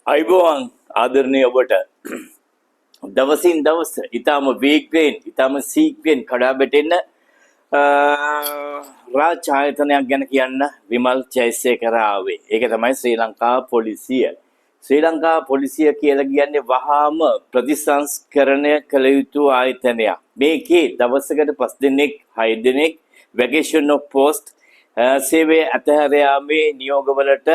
අයිබෝවන් ආදරණීය ඔබට දවසින් දවස ඊටම වේගයෙන් ඊටම සීක්‍රෙන් කඩා වැටෙන රාජ්‍ය ආයතනයක් ගැන කියන්න විමල් ජයසේකර ආවේ. ඒක තමයි ශ්‍රී ලංකා පොලිසිය. ශ්‍රී ලංකා පොලිසිය කියලා කියන්නේ වහාම ප්‍රතිසංස්කරණය කළ යුතු ආයතනයක්. මේකේ දවසකට 5 දිනක් 6 දිනක් වැකේෂන් ඔෆ් පෝස්ට් සේවය අතහැර යාමේ නියෝගවලට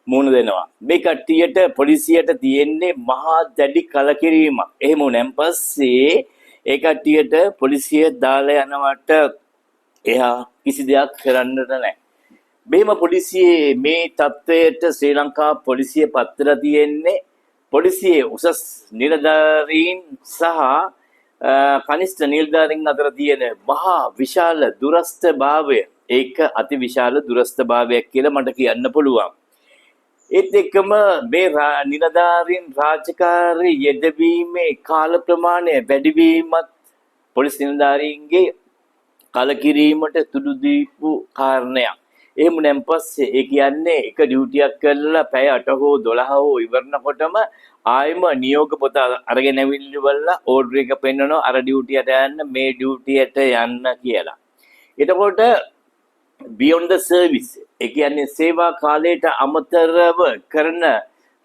මුණ දෙනවා. මේ කට්ටියට පොලිසියට තියෙන්නේ මහා දැඩි කලකිරීමක්. එහෙම උනන් පස්සේ ඒ කට්ටියට පොලිසිය දාලා යනවට එහා කිසි දෙයක් කරන්නට නැහැ. මෙහෙම පොලිසියේ මේ තත්ත්වයට ශ්‍රී ලංකා පොලිසිය පත්වලා තියෙන්නේ පොලිසියේ උසස් නිලධාරීන් සහ කනිෂ්ඨ නිලධාරීන් අතර තියෙන මහා විශාල දුරස්ථභාවය. ඒක අති විශාල දුරස්ථභාවයක් කියලා මට කියන්න පුළුවන්. ඒත් එක්කම මේ නිලධාරීන් රාජකාරී යෙදවීමේ කාල ප්‍රමාණය වැඩිවීමත් පොලිස් නිලධාරීන්ගේ කලකිරීමට තුඩු දීපු කාරණයක්. එහෙම නම් පස්සේ ඒ කියන්නේ එක ඩියුටියක් කරලා පැය 8 හෝ 12 හෝ ඉවරනකොටම ආයෙම නියෝග පොත අරගෙන ඇවිල්ලිවලා ඕඩර් එක පෙන්නනවා අර ඩියුටියට යන්න මේ ඩියුටියට යන්න කියලා. එතකොට beyond the service ඒ කියන්නේ සේවා කාලයට අමතරව කරන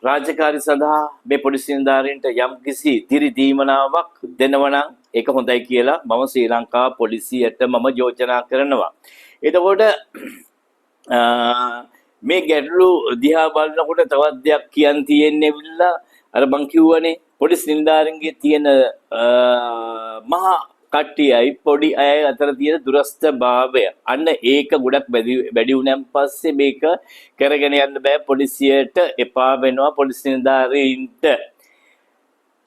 රාජකාරී සඳහා මේ පොලිස් නිලධාරීන්ට යම්කිසි දිරි දීමනාවක් දෙනවා නම් ඒක හොඳයි කියලා මම ශ්‍රී ලංකා පොලිසියට මම යෝජනා කරනවා. එතකොට මේ ගැටලු දිහා බලනකොට තවත් දෙයක් කියන්න තියෙන්නේ විල්ලා අර මං කිව්වනේ පොලිස් නිලධාරීන්ගේ තියෙන මහා කට්ටියයි පොඩි අය අතර තියෙන දුරස්ථභාවය. අන්න ඒක ගොඩක් වැඩි වුණාන් පස්සේ මේක කරගෙන යන්න බෑ පොලිසියට එපා වෙනවා පොලිස් නිලධාරීන්ට.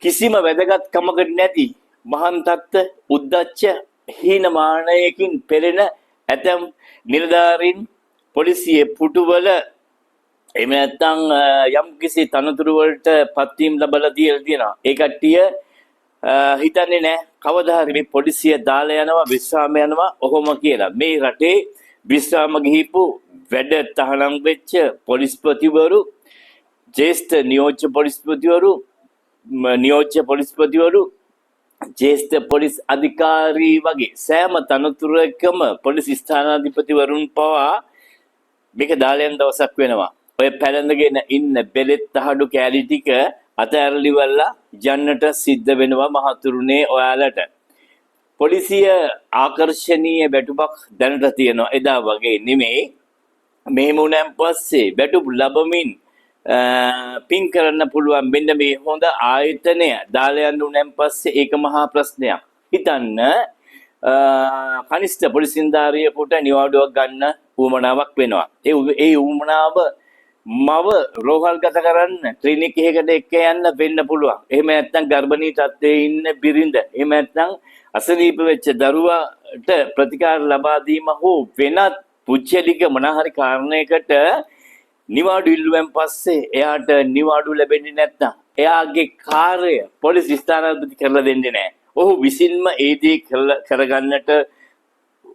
කිසිම වැදගත්කමකට නැති මහාන් තත්ත්ව උද්දච්ච හීනමානයකින් පෙළෙන ඇතම් නිලධාරීන් පොලිසියේ පුටුවල එහෙම නැත්නම් යම්කිසි තනතුරු වලට පත්වීම් ලැබලා තියෙනවා. ඒ කට්ටිය හිතන්නේ නැහැ කවදා හරි මේ පොලිසිය දාලා යනවා විශ්‍රාම යනවා ඔහොම කියලා. මේ රටේ විශ්‍රාම ගිහිපු වැඩ තහනම් වෙච්ච පොලිස්පතිවරු, ජ්‍යෙෂ්ඨ නියෝජ්‍ය පොලිස්පතිවරු, ජ්‍යෙෂ්ඨ පොලිස් අධිකාරී වගේ සෑම තනතුරකම පොලිස් ස්ථානාධිපතිවරුන් පවා මේක දාලා යන දවසක් වෙනවා. ඔය පැලඳගෙන ඉන්න බෙලෙත් තහඩු කැලි ටික අතහැරලිවලා යන්නට සිද්ධ වෙනවා මහතුරුනේ ඔයාලට. පොලිසිය ආකර්ශනීය වැටුපක් දැනට තියෙනවා එදා වගේ නෙමෙයි. මෙහෙම වුණාන් පස්සේ වැටුප් ලැබමින් පින් කරන්න පුළුවන් මෙන්න මේ හොඳ ආයතනය දාලා යන්න උනන් පස්සේ ඒක මහා ප්‍රශ්නයක්. හිතන්න කනිෂ්ඨ පොලිස් නිලධාරියෙකුට නිවාඩුවක් ගන්න උවමනාවක් වෙනවා. ඒ උවමනාව මව රෝහල්ගත කරන්න ක්ලිනික් එකකට එක්ක යන්න වෙන්න පුළුවන්. එහෙම නැත්නම් ගර්භණී තත්ත්වයේ ඉන්න බිරිඳ, එහෙම නැත්නම් අසනීප වෙච්ච දරුවාට ප්‍රතිකාර ලබා දීම හෝ වෙනත් පුච්චලික මොනහරි කාරණයකට නිවාඩු ඉල්ලුවෙන් පස්සේ එයාට නිවාඩු ලැබෙන්නේ නැත්නම් එයාගේ කාර්යය පොලිස් ස්ථානාධිපති කරලා දෙන්නේ නැහැ. ඔහු විසින්ම ඒ දේ කරගන්නට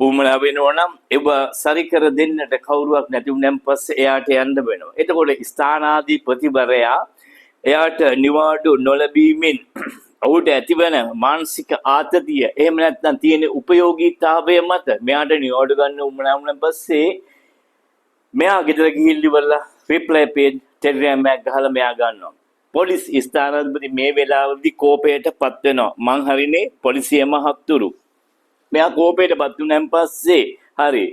උවමනා වෙනවා නම් ඒව සරි කර දෙන්නට කවුරුවක් නැති වුණාන් පස්සේ එයාට යන්න වෙනවා. එතකොට ස්ථානාධිපතිවරයා එයාට නිවාඩු නොලැබීමෙන් ඔහුට ඇතිවන මානසික ආතතිය එහෙම නැත්නම් තියෙන උපයෝගීතාවය මත මෙයාට නිවාඩු ගන්න උවමනා වුණාන් පස්සේ මෙයා ගෙදර ගිහිල්ලිවලා රිප්ලයි පේජ් ටෙලිග්‍රෑම් එකක් ගහලා මෙයා ගන්නවා. පොලිස් ස්ථානාධිපති මේ වෙලාවේදී කෝපයටපත් වෙනවා. මං හරිනේ පොලිසිය මහත්තුරු. මෙයා කෝපයටපත් වුණාන් පස්සේ හරි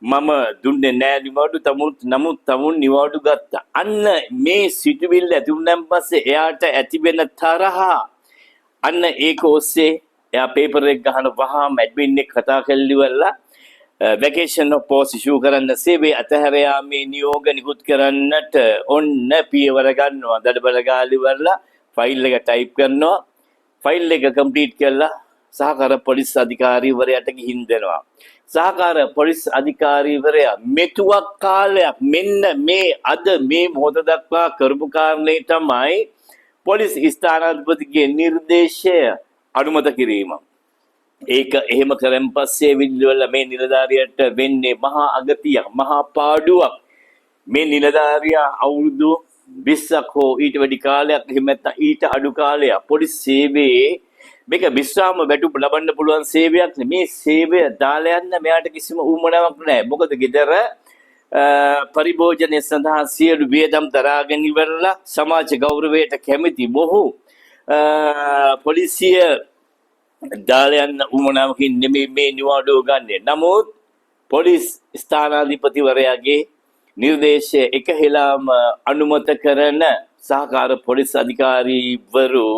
මම දුන්නේ නෑ නිවාඩු නමුත් තමුන් නිවාඩු ගත්තා. අන්න මේ සිටුවිල්ල ඇති වුණාන් පස්සේ එයාට ඇති වෙන තරහා අන්න ඒක ඔස්සේ එයා පේපර් එක ගහන වහාම ඇඩ්මින් එක කතා කරලිවලා වැකේෂන් ඔෆ් පෝස්ට් ඉෂුව කරන්න සේවය අතහැර යාමේ නියෝග නිකුත් කරන්නට ඔන්න පියවර ගන්නවා. දඩබල ගාලිවලා ෆයිල් එක ටයිප් කරනවා. ෆයිල් එක කම්ප්ලීට් කරලා සහකාර පොලිස් අධිකාරීවරයාට ගිහින් දෙනවා. සහකාර පොලිස් අධිකාරීවරයා මෙතුවක් කාලයක් මෙන්න මේ අද මේ මොහොත දක්වා කරපු කාරණේ තමයි පොලිස් ස්ථානාධිපතිගේ නිර්දේශය අනුමත කිරීම. ඒක එහෙම කරන් පස්සේ විල්වල මේ නිලධාරියට වෙන්නේ මහා අගතියක්, මහා පාඩුවක්. මේ නිලධාරියා අවුරුදු 20ක් හෝ ඊට වැඩි කාලයක් එහෙම නැත්නම් ඊට අඩු කාලයක් පොලිස් සේවයේ මේක විශ්‍රාම වැටුප් ලබන්න පුළුවන් සේවයක් නෙමේ. මේ සේවය දාලා යන්න මෙයාට කිසිම උවමනාවක් නැහැ. මොකද ගෙදර පරිභෝජනය සඳහා සියලු වියදම් දරාගෙන ඉවරලා සමාජ ගෞරවයට කැමති මොහු පොලිසිය දාලා යන්න උවමනාවකින් නෙමෙයි මේ නිවාඩුව ගන්නෙ. නමුත් පොලිස් ස්ථානාධිපතිවරයාගේ නිර්දේශය එක හෙලාම අනුමත කරන සහකාර පොලිස් අධිකාරීවරු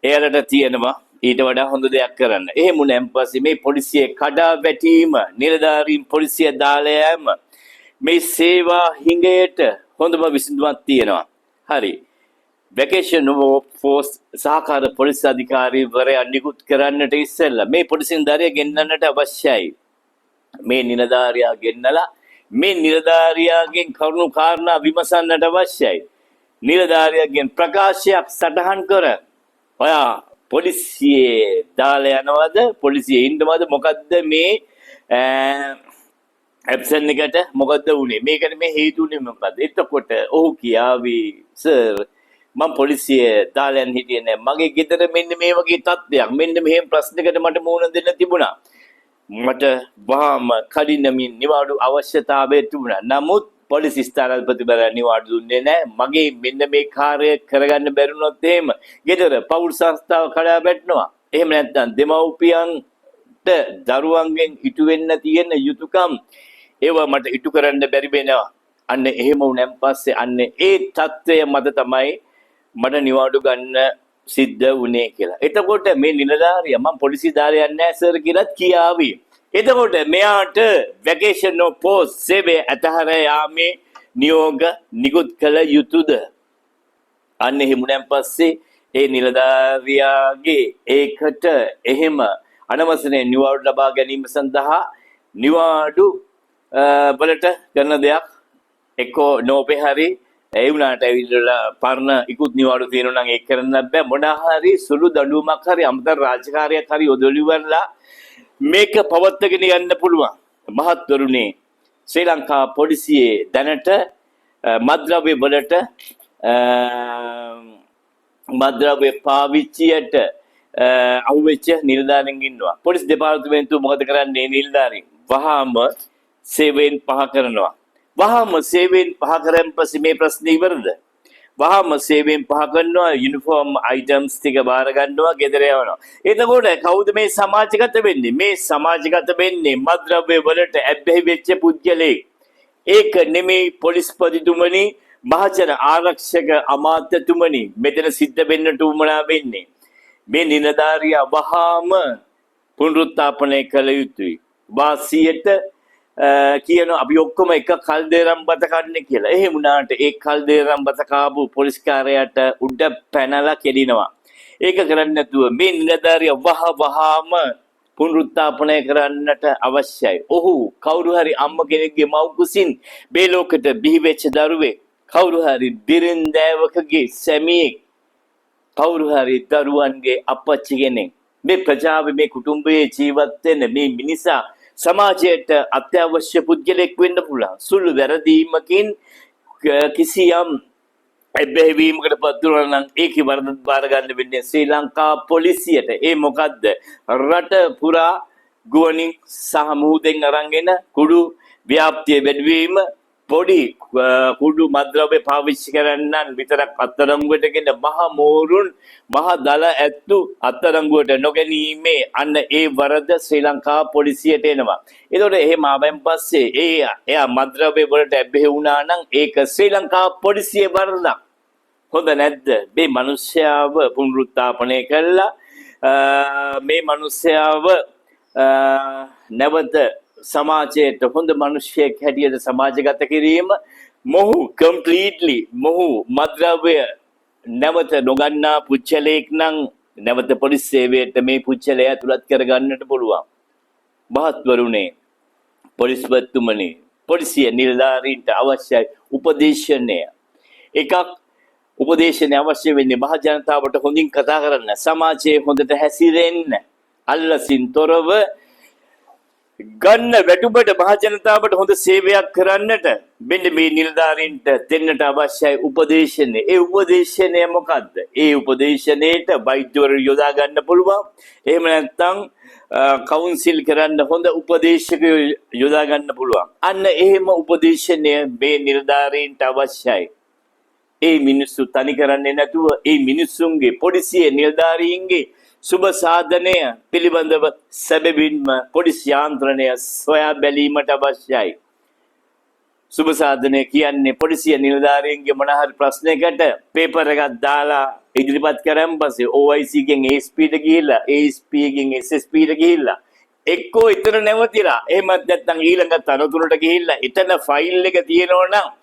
එයාලට තියෙනවා ඊට වඩා හොඳ දෙයක් කරන්න. එහෙම උනන් පස්සේ මේ පොලිසිය කඩා වැටීම, නිලධාරීන් පොලිසිය දාලා යෑම මේ සේවා හිඟයට හොඳම විසඳුමක් තියෙනවා. හරි. වැකේෂන් ෆෝස් සහකාර පොලිස් අධිකාරීවරයා නිකුත් කරන්නට ඉස්සෙල්ලා මේ පොලිසින්දාරියා ගෙන්නන්නට අවශ්‍යයි. මේ නිලධාරියා ගෙන්නලා මේ නිලධාරියාගෙන් කරුණු කාරණා විමසන්නට අවශ්‍යයි. නිලධාරියාගෙන් ප්‍රකාශයක් සටහන් කර ඔයා පොලිසියේ දාලා යනවද, පොලිසියේ ඉන්නවද, මොකද්ද මේ ඇබ්සන් එකට මොකද්ද උනේ, මේකට මේ හේතු උනේ මොකද්ද? එතකොට ඔහු කියාවි සර් මම පොලිසියේ දාලා යන්න හිටියේ නෑ, මගේ ගෙදර මෙන්න මේ වගේ තත්ත්වයක්, මෙන්න මෙහෙම ප්‍රශ්නයකට මට මුහුණ දෙන්න තිබුණා, මට වහාම කඩිනමින් නිවාඩු අවශ්‍යතාවය තිබුණා, නමුත් පොලිස් ස්ථානාධිපතිවරයා නිවාඩු දුන්නේ නැහැ. මගේ මෙන්න මේ කාර්යය කරගන්න බැරිුණොත් එහෙම ගෙදර පෞල් සංස්ථාව කඩා වැටෙනවා. එහෙම නැත්නම් දෙමව්පියන්ට දරුවන්ගෙන් ඉටු වෙන්න තියෙන යුතුයකම් ඒවා මට ඉටු කරන්න බැරි වෙනවා. අන්න එහෙම වුණාන් පස්සේ අන්න ඒ தත්ත්වය මත තමයි මට නිවාඩු ගන්න සිද්ධ වුණේ කියලා. එතකොට මේ නිලධාරියා මම පොලිසිය දාලා යන්නේ නැහැ සර් කියලාත් කියාවි. එතකොට මෙයාට වැකේෂන් ඔෆ් පෝස්ට් සේවය අතහැර යාමේ නියෝග නිකුත් කළ යුතුද? අන්න එහෙමුණන් පස්සේ ඒ නිලධාරියාගේ ඒකට එහෙම අනවසරයෙන් නිවාඩු ලබා ගැනීම සඳහා නිවාඩු වලට කරන දෙයක් එක්කෝ නෝපේ හරි ඒ වුණාට ඇවිල්ලා පරණ ඉක්ුත් නිවාඩු තියෙනවා නම් ඒක කරන්න බෑ. මොනවා හරි සුළු දඬුවමක් හරි අමතර රාජකාරියක් හරි යොදවලිවලා මේක පවත්වාගෙන යන්න පුළුවන්. මහත්වරුනි, ශ්‍රී ලංකා පොලිසියේ දැනට මද්ද්‍රව්‍ය වලට මද්ද්‍රව්‍ය පාවිච්චියට අහුවෙච්ච නිලධාරීන් ඉන්නවා. පොලිස් දෙපාර්තමේන්තුව මොකද කරන්නේ? නිලධාරීන් වහාම සේවයෙන් පහ කරනවා. වහාම සේවයෙන් පහ කරන් පස්සේ මේ ප්‍රශ්නේ ඉවරද? වහාම සේවයෙන් පහ කරනවා, යුනිෆෝම් අයිටම්ස් ටික බාර ගන්නවා, ගෙදර යවනවා. එතකොට කවුද මේ සමාජගත වෙන්නේ? මේ සමාජගත වෙන්නේ මද්ද්‍රව්‍ය වලට ඇබ්බැහි වෙච්ච පුද්ගලෙක්. ඒක නෙමෙයි පොලිස්පතිතුමනි, මහජන ආරක්ෂක අමාත්‍යතුමනි, මෙතන සිද්ධ වෙන්නට උවමනා වෙන්නේ. මේ නිලධාරියා වහාම පුනරුත්ථාපනය කළ යුතුයි. වාසියට කියනවා අපි ඔක්කොම එක කල්දේරම් බත කන්නේ කියලා. එහෙම වුණාට ඒ කල්දේරම් බත කාපු පොලිස්කාරයාට උඩ පැනලා කෙලිනවා. ඒක කරන්නේ නැතුව මේ නිලධාරියා වහාම පුනරුත්ථාපනය කරන්නට අවශ්‍යයි. ඔහු කවුරු හරි අම්ම කෙනෙක්ගේ මව් කුසින් මේ ලෝකෙට බිහි වෙච්ච දරුවෙක්, කවුරු හරි බිරින්දෑවකගේ සැමියෙක්, කවුරු හරි දරුවන්ගේ අපච්චි කෙනෙක්. මේ ප්‍රජාවේ මේ කුටුම්බයේ ජීවත් වෙන මේ මිනිසා සමාජයට අත්‍යවශ්‍ය පුද්ගලෙක් වෙන්න පුළුවන්. සුළු වැරදීමකින් කිසියම් එබ්බැහිවීමකට පත් වුණා නම් ඒකේ වරද බාර ගන්න වෙන්නේ ශ්‍රී ලංකා පොලිසියට. ඒ මොකද්ද? රට පුරා ගුවනින් සහ මුහුදෙන් අරන්ගෙන කුඩු ව්‍යාප්තිය වැඩිවීම, පොඩි කුඩු මද්ද්‍රව්‍ය පාවිච්චි කරන්නන් විතරක් අත්අඩංගුවටගෙන මහ මෝරුන් මහ දල ඇත්තු අත්අඩංගුවට නොගැනීමේ අන්න ඒ වරද ශ්‍රී ලංකා පොලිසියට එනවා. ඒතකොට එහෙම ආවෙන් පස්සේ එයා මද්ද්‍රව්‍ය වලට ඇබ්බැහි වුණා නම් ඒක ශ්‍රී ලංකා පොලිසියේ වරදක්. හොඳ නැද්ද? මේ මිනිස්යාව පුනරුත්ථාපනය කළා මේ මිනිස්යාව නැවත සමාජයට හොඳ මිනිසෙක් හැටියට සමාජගත කිරීම, මොහු කම්ප්ලීට්ලි මොහු මද්ද්‍රව්‍ය නැවත නොගන්නා පුච්චලෙක් නම් නැවත පොලිස් සේවයට මේ පුච්චලය ඇතුළත් කරගන්නට පුළුවන්. මහත්වරුනේ, පොලිස්පතිතුමනි, පොලිසිය නිලධාරීන්ට අවශ්‍යයි උපදේශනය. එකක් උපදේශනය අවශ්‍ය වෙන්නේ මහ ජනතාවට හොඳින් කතා කරන්න, සමාජයේ හොඳට හැසිරෙන්න, අල්ලසින් තොරව ගන්න වැටුපට මහජනතාවට හොඳ සේවයක් කරන්නට මෙන්න මේ නිලධාරීන්ට දෙන්නට අවශ්‍යයි උපදේශනය. ඒ උපදේශනය මොකක්ද? ඒ උපදේශනයේට වෛද්‍යවරු යොදා ගන්න පුළුවන්. එහෙම නැත්නම් කවුන්සිල් කරන්න හොඳ උපදේශකයෝ යොදා ගන්න පුළුවන්. අන්න එහෙම උපදේශනය මේ නිලධාරීන්ට අවශ්‍යයි. ඒ මිනිස්සු තනි කරන්නේ නැතුව ඒ මිනිස්සුන්ගේ පොලිසිය නිලධාරීන්ගේ සුබ සාධනය පිළිබඳව සැබවින්ම පොලිස් යාන්ත්‍රණය සොයා බැලීමට අවශ්‍යයි. සුබ සාධනය කියන්නේ පොලිසිය නිලධාරීන්ගේ මොන හරි ප්‍රශ්නයකට පේපර් එකක් දාලා ඉදිරිපත් කරන් පස්සේ OIC ගෙන් ASP ට ගිහිල්ලා ASP ගෙන් SSP ට ගිහිල්ලා එක්කෝ ඊතර නැවතිලා එහෙමත් නැත්නම් ඊළඟ තනතුරට ගිහිල්ලා එතන ෆයිල් එක තියෙනවා නම්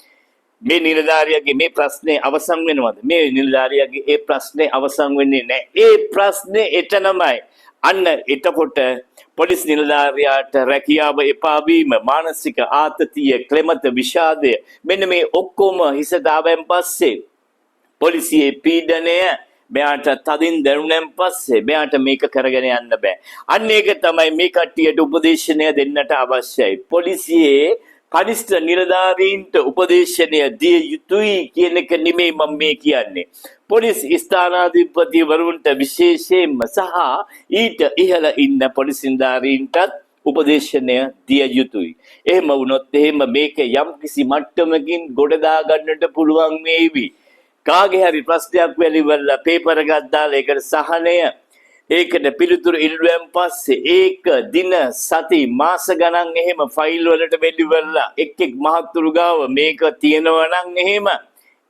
මේ නිලධාරියාගේ මේ ප්‍රශ්නේ අවසන් වෙනවද? මේ නිලධාරියාගේ ඒ ප්‍රශ්නේ අවසන් වෙන්නේ නැහැ. ඒ ප්‍රශ්නේ එතනමයි. අන්න එතකොට පොලිස් නිලධාරියාට රැකියාව එපා වීම, මානසික ආතතිය, ක්ලෙමත විෂාදය මෙන්න මේ ඔක්කොම හිසට ආවෙන් පස්සේ පොලිසියේ පීඩනය මෙයාට තදින් දැනුණෙන් පස්සේ මෙයාට මේක කරගෙන යන්න බෑ. අන්න ඒක තමයි මේ කට්ටියට උපදේශනය දෙන්නට අවශ්‍යයි. පොලිසියේ කනිෂ්ඨ නිලධාරීන්ට උපදේශනය දිය යුතුයි කියන එක නෙමෙයි මම මේ කියන්නේ. පොලිස් ස්ථානාධිපතිවරුන්ට විශේෂයෙන්ම සහ ඊට ඉහළ ඉන්න පොලිස් නිලධාරීන්ටත් උපදේශනය දිය යුතුයි. එහෙම වුණොත් එහෙම මේක යම්කිසි මට්ටමකින් ගොඩ දාගන්නට පුළුවන් වේවි. කාගේ හරි ප්‍රශ්නයක් වෙලිවලා පේපර් එකක් දාලා ඒකට සහනය ඒකට පිළිතුරු ඉල්ලුවෙන් පස්සේ ඒක දින සති මාස ගණන් එහෙම ෆයිල් වලට වෙලිවලා එක් මහතුරු ගාව මේක තියෙනවා නම් එහෙම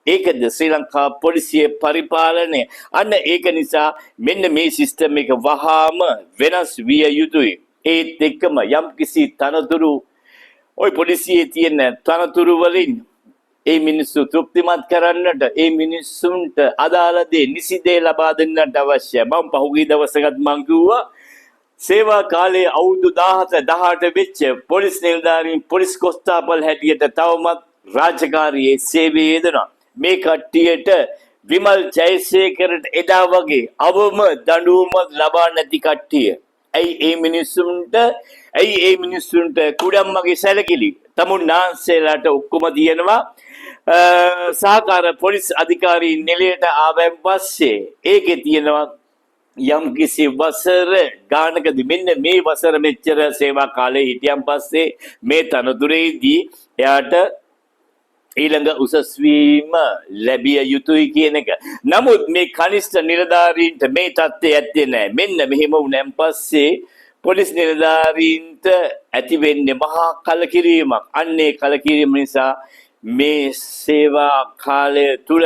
ඒකද ශ්‍රී ලංකා පොලිසිය පරිපාලනය. අන්න ඒක නිසා මෙන්න මේ සිස්ටම් එක වහාම වෙනස් විය යුතුයි. ඒත් එක්කම යම්කිසි තනතුරු ওই පොලිසියේ තියෙන තනතුරු වලින් ඒ මිනිස්සු තෘප්තිමත් කරන්නට ඒ මිනිස්සුන්ට අදාළ දේ නිසි දේ ලබා දෙන්නට අවශ්‍යයි. මම පහුගිය දවසකත් මං කිව්වා සේවා කාලයේ අවුරුදු 17 18 වෙච්ච පොලිස් නිලධාරීන් පොලිස් කොස්තාපල් හැටියට තවමත් රාජකාරියේ සේවයේ යෙදෙනවා. මේ කට්ටියට විමල් ජයසේකරට එදා වගේ අවම දඬුවම ලබා නැති කට්ටිය. ඇයි ඒ මිනිස්සුන්ට කුඩම්මගේ සැලකිලි තමුන් නාන්සේලාට ඔක්කොම තියෙනවා. සහකාර පොලිස් අධිකාරීන් නිලයට ආවයින් පස්සේ ඒකේ තියෙනවා යම් කිසි වසර ගානකදී මෙන්න මේ වසර මෙච්චර සේවා කාලේ හිටියන් පස්සේ මේ තනතුරේදී එයාට ඊළඟ උසස් වීම ලැබිය යුතුයි කියන එක. නමුත් මේ කනිෂ්ඨ නිලධාරීන්ට මේ தත්ත්වය ඇත්තේ නැහැ. මෙන්න මෙහෙම වුණාන් පස්සේ පොලිස් නිලධාරීන්ට ඇති වෙන්නේ මහා කලකිරීමක්. අන්නේ කලකිරීම නිසා මේ සේවා කාලය තුල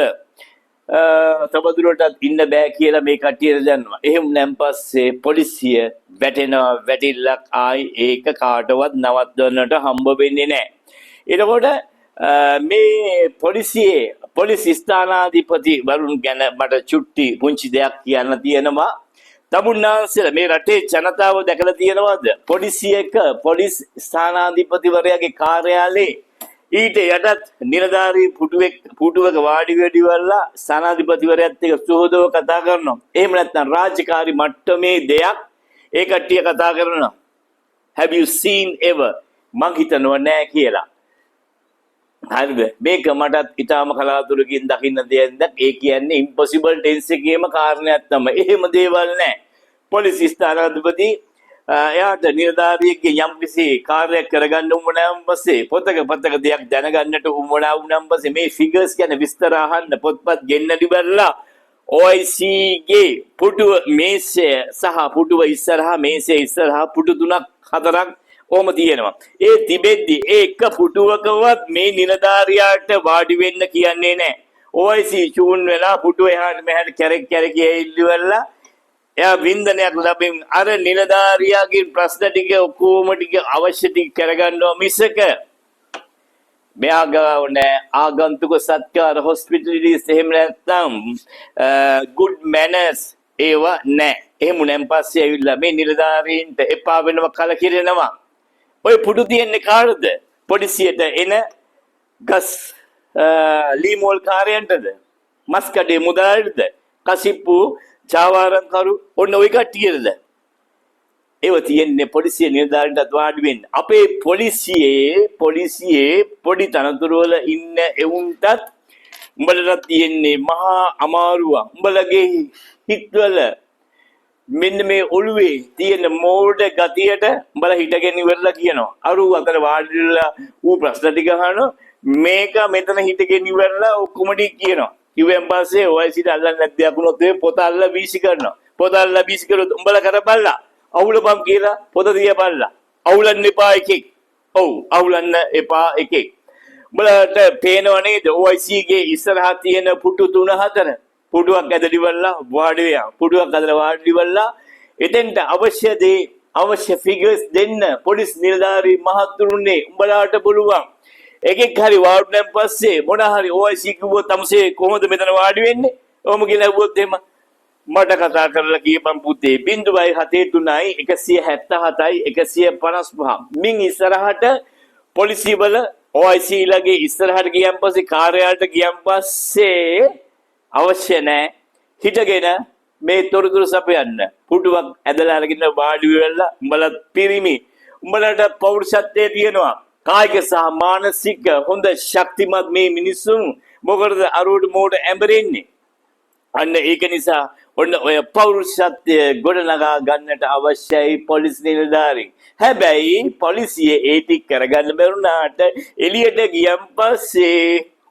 තවදුරටත් ඉන්න බෑ කියලා මේ කට්ටිය දන්නවා. එහෙම නම් පස්සේ පොලිසිය වැටෙනවා. වැටිල්ලක් ආයි ඒක කාටවත් නවත්වන්නට හම්බ වෙන්නේ නැහැ. එතකොට මේ පොලිස් ස්ථානාධිපති වරුන් ගැන මට චුට්ටි පුංචි දෙයක් කියන්න තියෙනවා. තමුන්නාන්සේලා මේ රටේ ජනතාව දැකලා තියෙනවද? පොලිස් ස්ථානාධිපතිවරයාගේ කාර්යාලයේ ඊට යටත් නිලධාරී පුටුවක වාඩි වෙලා ස්ථානාධිපතිවරයාත් එක්ක සුහදව කතා කරනවා. එහෙම නැත්නම් රාජකාරී මට්ටමේ දෙයක් ඒ කට්ටිය කතා කරනවා. Have you seen ever? මං හිතනවා නෑ කියලා. හරිද? මේක මටත් ඊටාම කලාතුරකින් දකින්න දෙයක්. ඒ කියන්නේ ඉම්පොසිබල් ටෙන්ස් එකේම කාරණයක් තමයි. එහෙම දේවල් නැහැ. පොලිස් ස්ථානාධිපති එයාට නිලධාරියෙක්ගේ යම්කිසි කාර්යයක් කරගන්න උවමනාවන් පස්සේ පොතක දෙයක් දැනගන්නට උවමනා වුණාන් පස්සේ මේ ෆිගර්ස් ගැන විස්තර අහන්න පොත්පත් ගෙන්නලා ඉවරලා OIC ගේ පුටුව මේසය සහ පුටුව ඉස්සරහා මේසය ඉස්සරහා පුටු 3ක් 4ක් ඕම තියෙනවා. ඒ තිබෙද්දි ඒ එක පුටුවකවත් මේ නිලධාරියාට වාඩි වෙන්න කියන්නේ නැහැ. OIC චූන් වෙලා පුටුව එහාට මෙහාට කැරක් ඉල්ලුවලා එයා වින්දනයක් ලැබෙමින් අර නිලධාරියාගේ ප්‍රශ්න ටික ඔක්කොම ටික අවශ්‍ය ටික කරගන්නවා මිසක මෙයා ගාව නැහැ ආගන්තුක සත්කාර හොස්පිටලිටිස් එහෙම නැත්නම් good manners ඒවා නැහැ. එහෙම නැන් පස්සේ ඇවිල්ලා මේ නිලධාරීන්ට එපා වෙනව කලකිරෙනවා. ඔය පුඩු තියන්නේ කාටද? පොලිසියට එන ගස් ලීමෝල් කාර්යයන්ටද? මස්කඩේ මුදලාලිටද? කසිප්පු ජාවාරම්කරු ඔන්න ඔය කට්ටියද? ඒව තියෙන්නේ පොලිසිය නිලධාරීන්ටත් වාඩි වෙන්න. අපේ පොලිසියේ පොඩි තනතුරු වල ඉන්න එවුන්ටත් උඹලට තියෙන්නේ මහා අමාරුවක්. උඹලගේ හිතවල මෙන්න මේ ඔළුවේ තියෙන මෝඩ ගතියට උඹලා හිටගෙන ඉවරලා කියනවා. අරු අතර වාඩිලා ඌ ප්‍රශ්න ටික අහනවා. මේක මෙතන හිටගෙන ඉවරලා ඔක්කොම ටික කියනවා. කිව්වන් පස්සේ ඔය සිට අල්ලන්නේ නැද්ද යකුනොත් ඒ පොත අල්ලලා වීසි කරනවා. පොත අල්ලලා වීසි කරොත් උඹලා කරපල්ලා. අවුලපම් කියලා පොත තියපල්ලා. අවුලන්න එපා එකෙක්. ඔව් අවුලන්න එපා එකෙක්. උඹලට පේනව නේද OIC ගේ ඉස්සරහා තියෙන පුටු 3-4 පුටුවක් ඇදලිවලා වාඩි වෙනවා. පුටුවක් ඇදලා වාඩි වෙලා එතෙන්ට අවශ්‍ය ෆිගර්ස් දෙන්න පොලිස් නිලධාරී මහතුරුනේ උඹලාට පුළුවන්. එකෙක් හරි වාඩිවෙන් පස්සේ මොන හරි OIC කිව්වොත් තමසේ කොහොමද මෙතන වාඩි වෙන්නේ? ඔහොම කියලා ඇහුවොත් එහෙම මට කතා කරලා කියපන් පුතේ 0.73යි 177යි 155. මින් ඉස්සරහට පොලිසිය වල OIC ලගේ ඉස්සරහට ගියන් පස්සේ කාර්යාලයට ගියන් පස්සේ අවශ්‍ය නැහැ හිටගෙන මේ තොරතුරු සපයන්න. පුටුවක් ඇදලා අරගෙන වාඩි වෙලා උඹලා පිරිමි. උඹලට පෞරුෂත්වයේ තියෙනවා. කායික සහ මානසික හොඳ ශක්තිමත් මේ මිනිස්සුන් මොකටද අරුවට මෝඩ ඇඹරෙන්නේ? අන්න ඒක නිසා ඔන්න ඔය පෞරුෂත්වය ගොඩනගා ගන්නට අවශ්‍යයි පොලිස් නිලධාරීන්. හැබැයි පොලිසිය ඒ ටික කරගන්න බැරුණාට එළියට ගියන් පස්සේ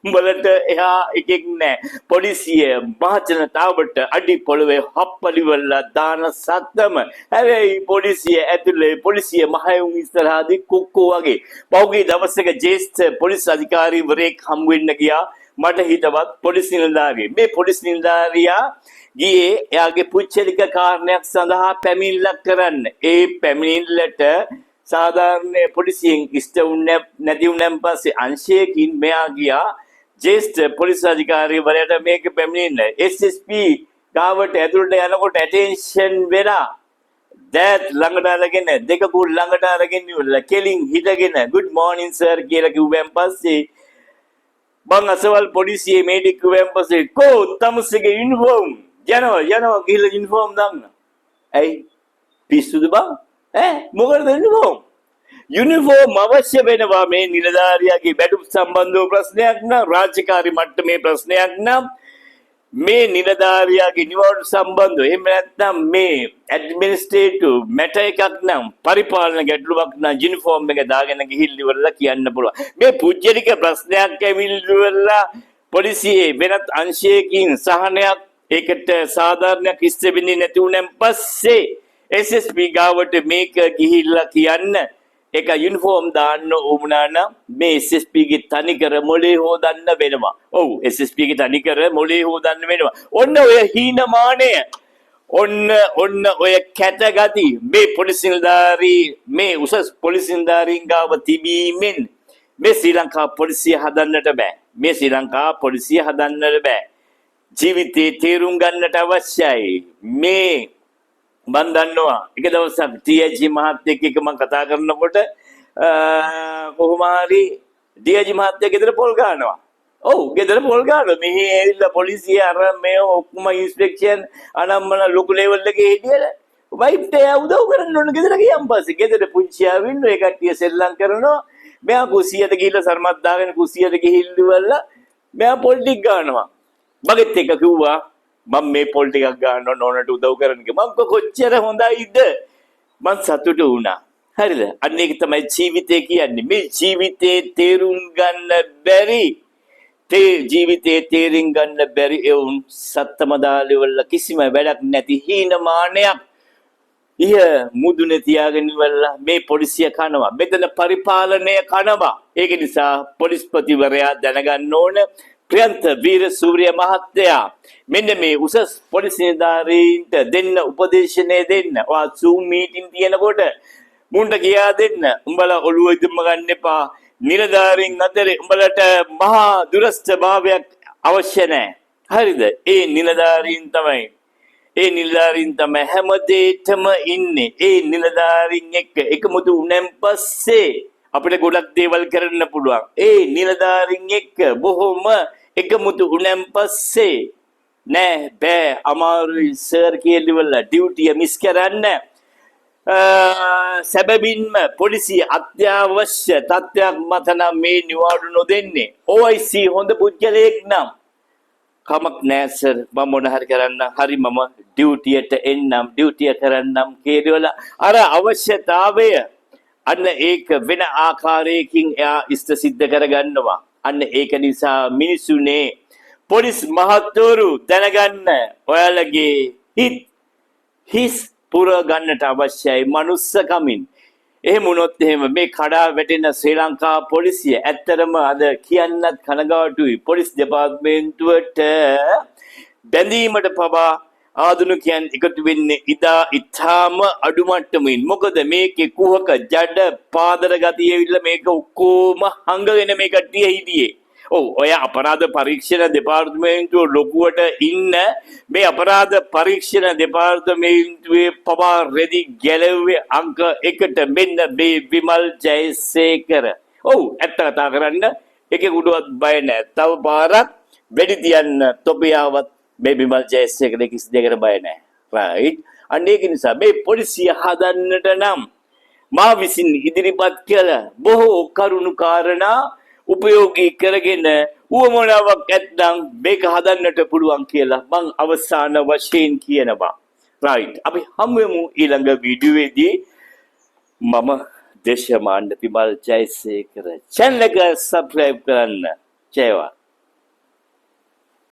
උඹලට එහා එකෙක් නැහැ. පොලිසිය මහජනතාවට අඩි පොළවේ හප්පලිවලා දාන සත්තම. හැබැයි පොලිසිය ඇතුලේ පොලිසිය මහයුන් ඉස්සරහදී කුක්කෝ වගේ. පෞගේ දවසක ජ්‍යෙෂ්ඨ පොලිස් අධිකාරීවරයෙක් හම් වෙන්න ගියා. මට හිතවත් පොලිස් නිලධාරියෙක්. මේ පොලිස් නිලධාරියා ගියේ එයාගේ පුච්චලික කාරණයක් සඳහා පැමිණිල්ලක් කරන්න. ඒ පැමිණිල්ලට සාධාරණ පොලිසියෙන් ඉෂ්ට වුණේ නැති වුණන් පස්සේ අංශයකින් මෙයා ගියා ජ්‍යෙෂ්ඨ පොලිස් අධිකාරීවරයාට මේක පැමිණෙන්න. SSP ගාවට ඇතුළට යනකොට ඇටෙන්ෂන් වෙලා දැත් ළඟට අරගෙන දෙකකුල් ළඟට අරගෙන ඉවරලා කෙලින් හිටගෙන good morning sir කියලා කිව්වන් පස්සේ මං අසවල් පොලිසියේ මේඩික් කිව්වන් පස්සේ කෝ තමසගේ යුනිෆෝම් යනවා ගිහලා යුනිෆෝම් දාන්න. ඇයි පිස්සුද බං? මොකටද යුනිෆෝම්? යුනිෆෝම් අවශ්‍ය වෙනවා මේ නිලධාරියාගේ බැටු සම්බන්ධව ප්‍රශ්නයක් නම් රාජකාරී මට්ටමේ ප්‍රශ්නයක් නම් මේ නිලධාරියාගේ නිවාඩු සම්බන්ධව එහෙම නැත්නම් මේ ඇඩ්මිනිස්ට්‍රේටිව් මැටර් එකක් නම් පරිපාලන ගැටලුවක් නම් යුනිෆෝම් එක දාගෙන ගිහිල්ලා ඉවරලා කියන්න පුළුවන්. මේ පුජ්‍යලික ප්‍රශ්නයක් ඇවිල්ලා පොලිසියේ වෙනත් අංශයකින් සහනයක් ඒකට සාධාරණයක් ඉස්ස වෙන්නේ නැති වුණන් පස්සේ SSP ගාවට මේක ගිහිල්ලා කියන්න ඒක යුනිෆෝම් දාන්න ඕමුණා නම් මේ SSP ගේ තනිකර මොලේ හොදන්න වෙනවා. ඔව් SSP ගේ තනිකර මොලේ හොදන්න වෙනවා. ඔන්න ඔය හීනමානය ඔන්න ඔය කැටගති මේ පොලිස් නිලධාරී මේ උසස් පොලිස් නිලධාරීන් ගාව තිබීමෙන් මේ ශ්‍රී ලංකා පොලිසිය හදන්නට බෑ. මේ ශ්‍රී ලංකා පොලිසිය හදන්නට බෑ. ජීවිතේ තේරුම් ගන්නට අවශ්‍යයි. මේ මන් දන්නවා එක දවසක් TIG මහත්තයෙක් එක්ක මම කතා කරනකොට කොහොම හරි TIG මහත්තයා ගෙදර පොල් ගන්නවා. ඔව් ගෙදර පොල් ගන්නවා. මෙහි ඇවිල්ලා පොලිසිය අර මේ ඔක්කොම ඉන්ස්පෙක්ෂන් අනම්මන ලොකු ලෙවල් එකේ හිටියද වයිෆ්ට උදව් කරන්න ඕන ගෙදර ගියන් පස්සේ ගෙදර පුංචියා වින්නෝ ඒ කට්ටිය සෙල්ලම් කරනවා. මෙයා කුසියට ගිහිල්ලා සර්මත් දාගෙන කුසියට ගිහිල්ලා මෙයා පොල් ටික ගන්නවා. මගෙත් එක කිව්වා මම මේ පොල් ටිකක් ගන්න ඕනට උදව් කරන්න කිව්වා. මම කොච්චර හොඳයිද? මම සතුටු වුණා. හරිද? අන්න ඒක තමයි ජීවිතය කියන්නේ. මේ ජීවිතේ තේරුම් ගන්න බැරි ජීවිතේ තේරුම් ගන්න බැරි එවුන් සත්තමදාලි වල කිසිම වැඩක් නැති හීනමානයක් මුදුනේ තියාගෙන ඉවරලා මේ පොලිසිය කනවා. මෙතන පරිපාලනය කනවා. ඒක නිසා පොලිස්පතිවරයා දැනගන්න ඕන ප්‍රියන්ත වීරසූරිය මහත්තයා මෙන්න මේ උසස් පොලිස් නිලධාරීන්ට දෙන්න උපදේශනය දෙන්න. ඔයා Zoom meeting තියෙනකොට මුන්ට කියා දෙන්න. උඹලා ඔළුව ඉදම ගන්න එපා. නිලධාරීන් අතරේ උඹලට මහා දුරස්ත භාවයක් අවශ්‍ය නැහැ. හරිද? ඒ නිලධාරීන් තමයි හැමදේටම ඉන්නේ. ඒ නිලධාරීන් එක්ක එකමුතු වුණන් පස්සේ අපිට ගොඩක් දේවල් කරන්න පුළුවන්. ඒ නිලධාරීන් එක්ක බොහොම එකමුතු වුණන් පස්සේ නෑ බෑ අමාරුයි සර් කියලා ඩියුටිය මිස් කරන්න. සැබවින්ම පොලිසිය අත්‍යවශ්‍ය තත්ත්වයක් මත නම් මේ නිවාඩු නොදෙන්නේ. OIC හොඳ පුද්ගලයෙක් නම් කමක් නෑ සර් මම මොන හරි කරන්න හරි මම ඩියුටියට එන්නම් ඩියුටිය කරන්නම් කියලා අර අවශ්‍යතාවය අන්න ඒක වෙන ආකාරයකින් එයා ඉෂ්ට සිද්ධ කරගන්නවා. අන්න ඒක නිසා මිනිසුනේ පොලිස් මහත්වරු දැනගන්න ඔයාලගේ හිස් පුර ගන්නට අවශ්‍යයි මනුස්සකමින්. එහෙම වුණොත් එහෙම මේ කඩා වැටෙන ශ්‍රී ලංකා පොලිසිය ඇත්තටම අද කියන්නත් කනගාටුයි. පොලිස් දෙපාර්තමේන්තුවට බැඳීමට පවා ආධුනිකයන් එකතු වෙන්නේ ඉතාම අඩු මට්ටමින්. මොකද මේකේ කුහක ජඩ පාදර ගතිය ඇවිල්ලා මේක ඔක්කොම හංගගෙන මේ කට්ටිය හිටියේ. ඔව් ඔය අපරාධ පරීක්ෂණ දෙපාර්තමේන්තුව ලොකුවට ඉන්න මේ අපරාධ පරීක්ෂණ දෙපාර්තමේන්තුවේ පවා රෙදි ගැලවුවේ අංක 1ට මෙන්න මේ විමල් ජයසේකර. ඔව් ඇත්ත කතා කරන්න එකෙකුටවත් බය නැහැ. තව පාරක් වෙඩි තියන්න තොපියාවත් මේ විමල් ජයසේකර කිසි දෙයකට බය නැහැ. රයිට්. අන්න ඒක නිසා මේ පොලිසිය හදන්නට නම් මා විසින් ඉදිරිපත් කළ බොහෝ කරුණු කාරණා උපයෝගී කරගෙන උවමනාවක් ඇත්නම් මේක හදන්නට පුළුවන් කියලා මං අවසාන වශයෙන් කියනවා. රයිට්. අපි හමු වෙමු ඊළඟ වීඩියෝවේදී. මම දේශමාන්න විමල් ජයසේකර. channel එක subscribe කරන්න. ජයවා.